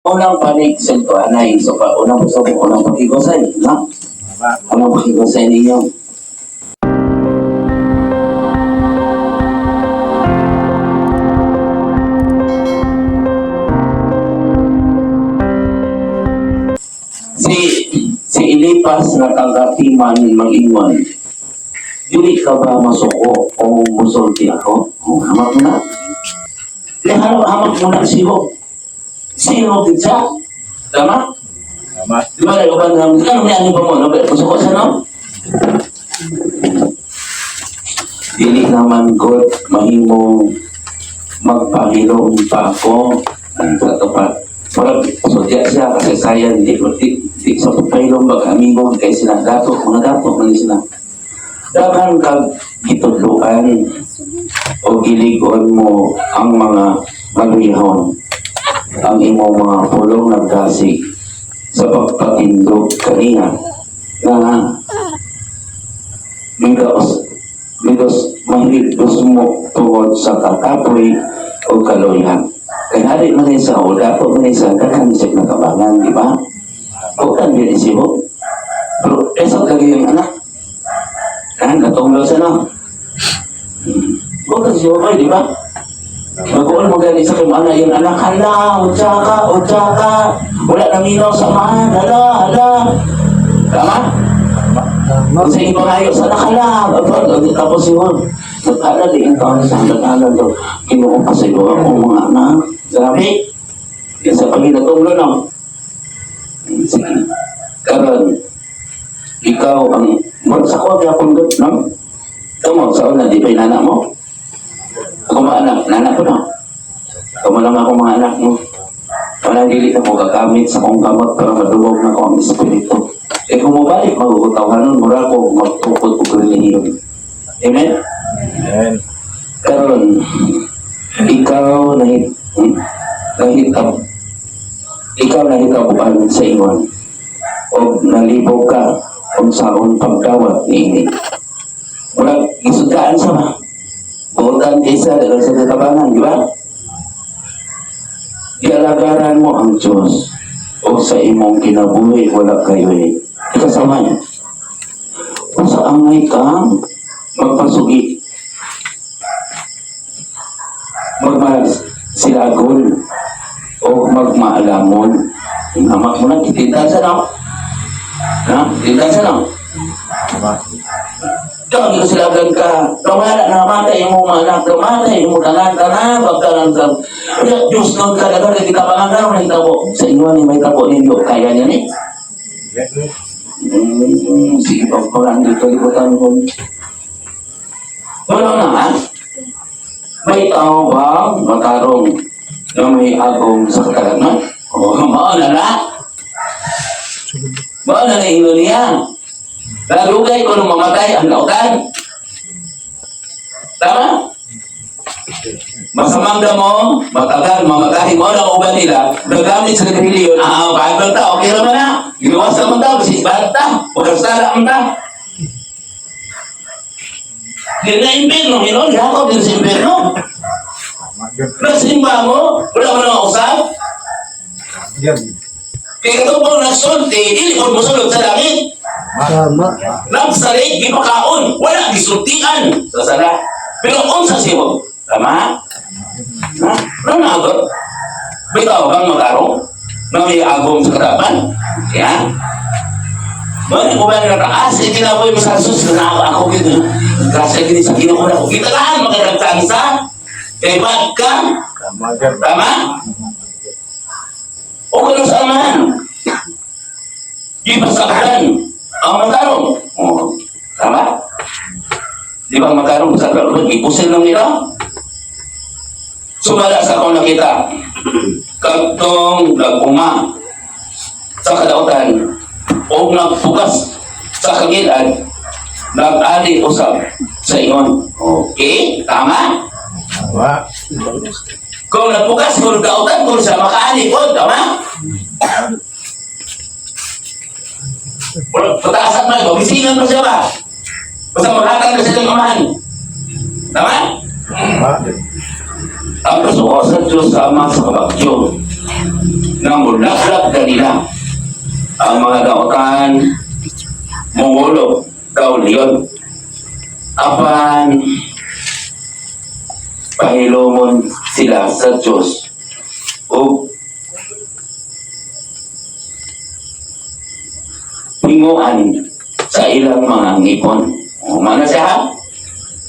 Unang panig sa ito, anay. So, unang pakigosay, no? Unang pakigosay ninyo. Si Elipas na kagatiman mag-ingon, dili ka ba masuko o musulti ako? Hamak mo na. Hamak mo na siho. Siho din siya. Tama? Tama. Di ba kayo ba naman? Ano may ano ba mo? Masuko siya, no? Dili naman God mahimong magpahilong pa ako sa tapat. Parang sudya siya kasi sayang di sa pagpahilong mag-amigong kay sila dato, mga dato man sila. Dagan kag gitudluan o giligon mo ang mga maluyahon, ang imong mga pulong nagdasig sa pagpatindog kaniya na Migos mahigdos mo tungod sa kakapoy o kaloyan. Kaya hari man sa o dapat man sa kanang isip na kabangan, di ba? O kan din isibo. Pero esot lagi yung anak. Kan katunglo sa no. O kan siyo ba, di ba? Magkuhan mo gani sa kong anak yung anak, hala, utsaka. Wala na minaw sa man, hala. Tama? Sa ibang ayos sa nakalang, tapos yun, nagkala din ito sa nagkala daw, kinuha pa sa iyo ang mga anak. Grabe, yan sa paghinatunglo na. Sige, karon, ikaw ang, sa ko, kaya akong good, no? Ito mo, sa una, di ba yung anak mo? Ako mga anak ko na. Ikaw mo lang ako mga anak mo. Walang dili na ko gagamit sa kong gamot para madulog na ko ang espiritu. Eh kung mabalik, magugutawanan, mura ko magtukod ko relihiyon. Amen? Amen. Karon, ikaw nahitabuan sa ingon o nalibog ka kung saan pagdawat ni ini. Mura, isudaan sa ba? Buotan isa, dagal sa katabangan, di ba? Ialagaran mo ang Diyos o sa imong kinabuhi wala kayo kasama niya. Kung sa angay ka, magpasugi. Magmasilagol o magmaalamon. Hamak mo na, titindan sa lang. Titindan sa lang. Kung silagan ka, lumala na namatay yung mga anak, lumatay yung mga anak, pagkalang sa Diyos nung kalagar, kita pangagal, may tabo. Sa inyo, may tabo ninyo, kaya niya ni? Sige, pagpalang dito, libutan ko. Wala na, ha? May tao ba matarong na may agong sa katalangan? O, mauna na? Mauna na ilo niya. Nalugay ko nung mamatay ang lautan. Tama? Masamang mo, matagal, mamatay mo na uban nila, nagamit sa reliyon, kahit ta, okay naman na. Ginuwas naman ta, kasi bata, pagkastala ang ta. Hindi na impirno, yakap din sa impirno. Nasimba mo, wala mo na usap. Kaya katong nagsulti, hindi mo musulog sa langit. Tama. Nagsalig, di pakaon, wala gisultian sa sala. Pero unsa siya, tama? Ano nagot? Bitaw bang magarong? Na may agong sa kadapan? Yan. Bani ko ba nila taas? Hindi na po yung masasus na ako gito. Kasi gini sa kinukuna ko. Kita lahat magkakagsansa. Kay bad ka. Tama? O kano saan? Di pasaktan. Ang matarong. Tama? Di ba ang matarong sa kalulog? Ipusin lang nila. Sumala sa akong nakita. Kagtong nagpuma sa kadautan o nagpugas sa kangilan, nag-ali usap sa ingon. Okay? Tama? Tama. Kung nagpugas, kung nagdautan, kung siya makaali po, tama? Pataasan mo, magisingan mo siya ba? Basta maghatang ka silang amahan. Tama? Tama. Ang gusto ko sa Diyos sa Ama sa kabagyo. na mulaglag kanila ang mga daotan Mongolo daw liyon apan pahilomon sila sa Diyos o hinguan sa ilang mga ngipon. Mana siya ha?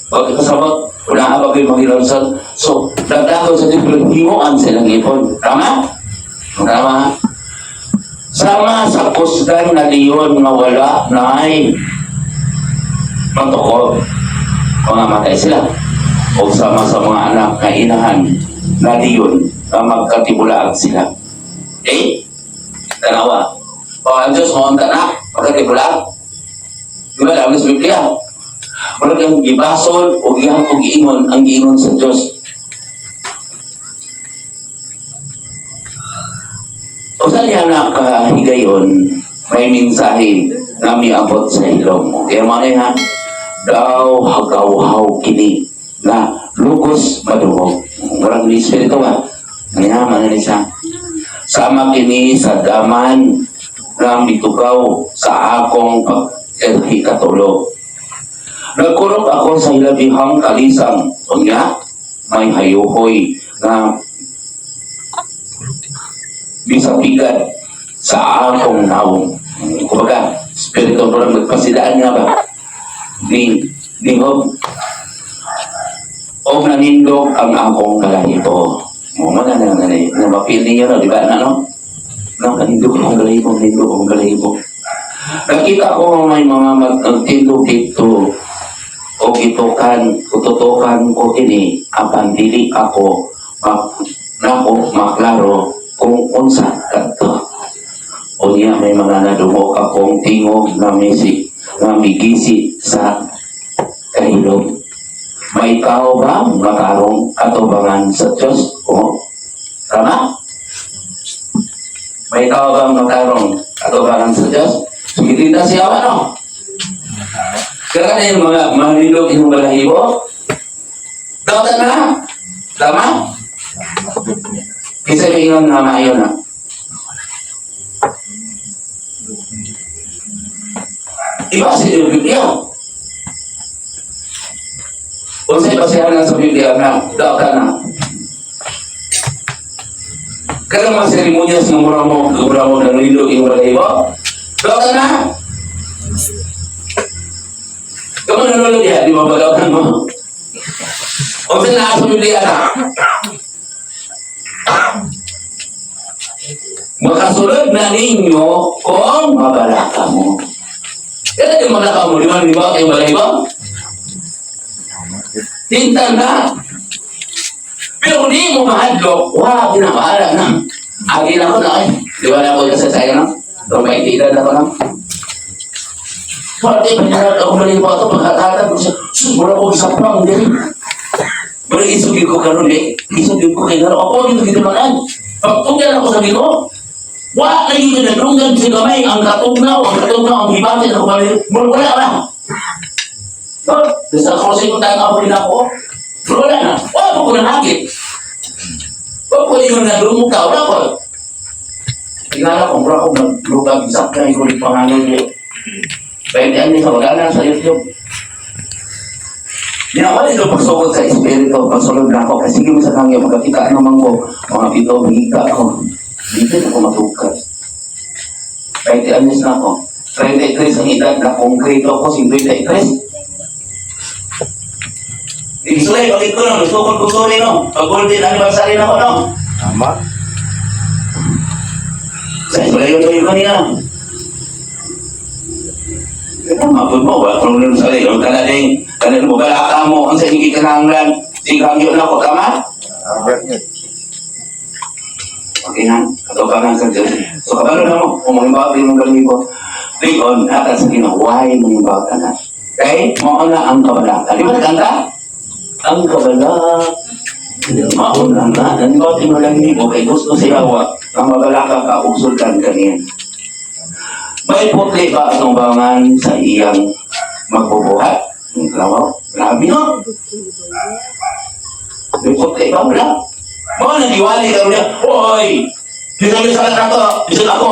Pag kasabot, wala ka bagay mangilang sa... So, dagdago sa Diyos, hinguan sa ilang ngipon. Tama? Tama? Sama sa kusgan na liyon na wala na ay matukod. Mga matay sila. O sama sa mga anak na inahan na liyon na magkatibulaan sila. Eh? Tanawa. O ang Diyos mo ang tanak, magkatibulaan. Di ba lang sa Biblia? Wala kang gibasol o giingon ang giingon sa Diyos. O saan yan nakahigayon, may mensahe na miabot sa ilong. Kaya mga ha, daw hagaw-haw kini na lugos madungog. Walang ni Espiritu ha. Ngayon, manali siya. Sama kini sa daman na mitugaw sa akong pag-ikatulo. Nagkurog ako sa ilabihang kalisang. O nga, may hayuhoy na bisapigan sa akong naong. Kumbaga, Espiritu mo lang nagpasidaan nga ba? Ni Hob. O nanindog ang akong kalahibo. Mga na mapil niya no, di ba na no? Nanindog akong kalahibo, nanindog akong kalahibo. Nakita ko may mga magtindog dito o tutukan ko ini apan dili ako maklaro kung unsa kadto. O niya may mga nadungog akong tingog na migisi sa kahilom. May tao ba makarong atubangan sa Diyos? O? Tama? May tao ba makarong atubangan sa Diyos? Sumitinda siya ba, no? Kaya na yung mga mahalilog yung balahibo? Dauta na? Tama? Isa yung nga maayon na. Iba sa yung Biblia. Kung sa'yo basihan na sa Biblia na, dauta na. Kaya mga seremonyas ng mura mo ng nilog yung balahibo? Dauta na? Kamu nanonood ya, di ba bagawkan mo? O saan na sa Biblia na? Makasunod na ninyo kung mabalaka mo. Kaya yung mabalaka mo, di ba kayong balahibo? Tinta na. Pero hindi mo mahadlok, wala, pinamahala na. Agin ako na eh. Di ba na ako kasasaya na? Kung may tita na ako na. Pati panyarat ako maling po ito, pagkatatan ko siya, sus, mula ko isang pang, hindi. Mula isugin ko karoon, eh. Isugin ko kayo, ako dito dito naman. Pagtugyan ako sa dito, wala na yung nagdunggan sa gamay, ang katugnaw, ang hibatin, ako maling, wala na. Tapos ako sa ikong tayo ako rin ako, wala na. Wala po ko na nakit. Wala po yung nadungog ka, wala ko. Tingala ko, mura ko naglugag, isak na yung kulit pangalan niyo. Pwede ang nisa, wala na sa YouTube. Ginawa nito pagsugod sa Espiritu, pagsulod na ako, kasi yung sa kanya, magkakita naman ko, mga pito, hika ako. Dito ako matukas. 20 anos na ako. 33 ang edad na konkreto ako, 53. Ibig bakit ko no, nagtukol ko sorry no, pag-golden anniversary na ako no. Tama. Sa isulay yung kanina. Kaya mapod mo, wala kung nung sali, yung kanading, kanading mo, balaka mo, ang sa hindi kananglan, sigang yun ako, tama? Okay na, katubagan sa Diyos. So, kabalo na mo, kung mga yung galing ko, Lingon, atas sa kinahuay mo yung bawat anak. Okay? Mauna ang kabalaka. Di ba nagkanta? Ang kabalaka. Mauna na. Nandito, tinulang mo, kay gusto siyawa, ang mabalaka ka, usultan kanina. May putli ba ang bangan sa iyang magbubuhat? Grabe no? May putli ba? Wala. Mga naniwali ka niya, Hoy! Bisa ako, bisa ako.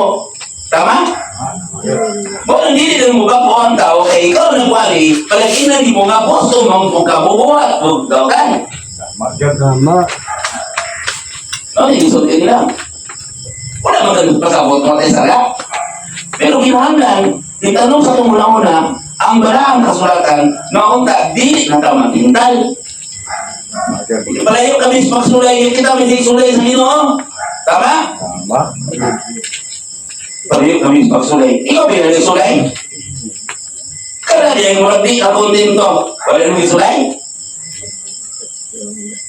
Tama? Mo hindi din mo gapo ang tao kay ikaw nagwali, palagi na di mo nga gusto mong kabubuhat, daw kan. Tama dyan. Tama. No, hindi sulti nila. Wala man ganun pasabot mo tayo sala. Pero kinahanglan, itanong sa itong una-una, ang barang kasulatan na unta, di na tao matintal. Tama dyan. Palayo kami sa pagsulay, kita may sulay sa Ginoo. Tama? Tama. Palayo kami sa pagsulay. Ikaw ba yung sulay? Kaya di ang murag di ako din to. Wala nang sulay?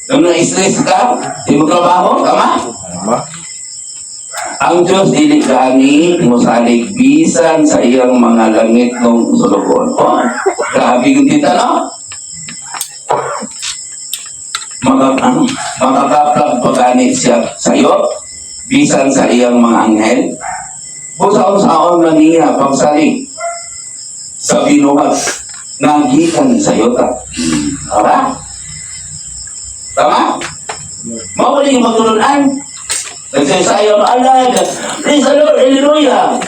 Nung na-stress ka, di mo trabaho, tama? Tama. Ang Diyos dili gani mo salig bisan sa iyang mga langit ng sulugon. Oh, grabe yung tita, no? Makakaplag pagani siya sa iyo bisan sa iyang mga anghel. Busaon-saon na niya pagsalig sa binuhat na gikan sa iyo ta. Tama? Tama? Mawali yung magtulunan. Nagsasayaw na Allah. Praise the Lord. Hallelujah.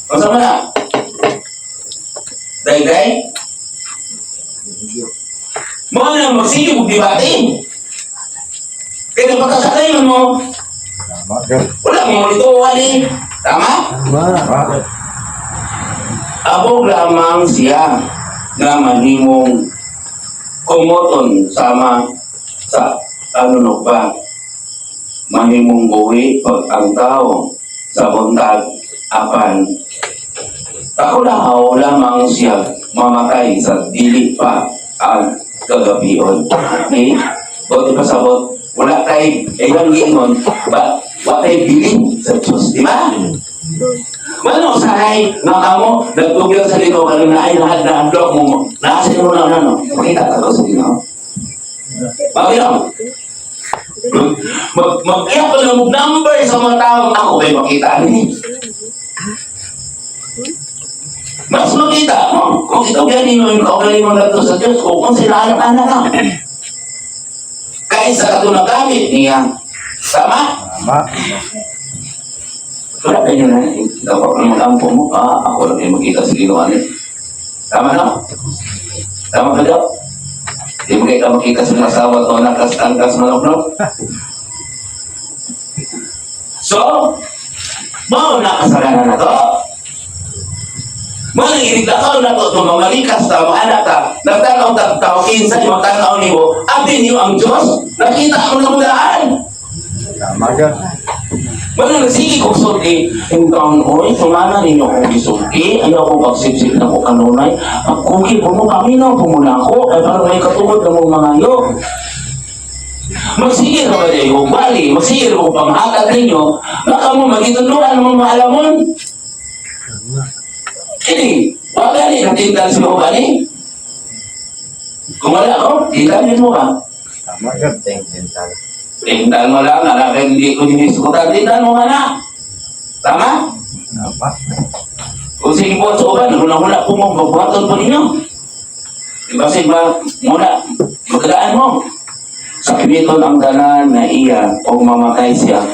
Masama na. Day-day. Mga na magsigil kung dibati. Kaya napagkasanay mo. Tama dyan. Wala mo ito, wali. Tama? Tama. Tama. Abog lamang siya na manimong kumoton sama sa ano ba? Mahimong buwi pag ang tao sa buntag apan takulahaw lamang siya mamatay sa dili pa ang kagabion. Okay? Buti pa sabot, wala kay ilang giingon, wala kay bilin sa Diyos, di ba? Mano sahay nga kamo nagtugyan sa Ginoo kanina ay lahat na andok mo. Nasa mo na ano? Makita ka sa Ginoo. Bakit lang? Mag-iyak ko na number sa mga taong ako may makita ni. Mas makita mo. Kung ito ganin mo yung kaugali mo nagto sa Diyos, kung sila anak-anak ka. Kahit sa katunang gamit niya. Tama? Tama. Wala kayo na. Dapat ko naman ang mo. Ako lang kayo makita sa Ginoo ni. Tama na? Tama ka daw? Di mo kayo makita sa mga asawa o nakas-angkas manok-nok. So, mau nakasalanan na to. Mga inigdakaw na to, mamalikas ta, mga anak ta, nagtanaw ta, tao kinsa, yung tanaw ni mo, abin niyo ang Diyos, nakita mo na mudaan. Tama dyan. Mga nagsigi kong sulti, hinggang, oy, sumana ninyo kong isulti, ayaw kong pagsipsip na ko kanunay, pagkuki po mo kami na, pumuna ko, ay parang may katungod na mong mga iyo. Magsigil na ba niyo, bali, magsigil ko panghatag ninyo, baka mo magituluan ng mga alamon. Hindi, wala ni, natindan si mo ba ni? Kung wala ko, tindanin mo ka. Tama dyan. Tindan mo lang, anak, hindi ko diniskutan, tindan mo ka na. Tama? Tama. Kung sige po sa uban, hula-hula po mo, magbuhaton po ninyo. Diba sigba, muna, magdaan mo. Sa kiniton ang danan na iya, o mamatay siya,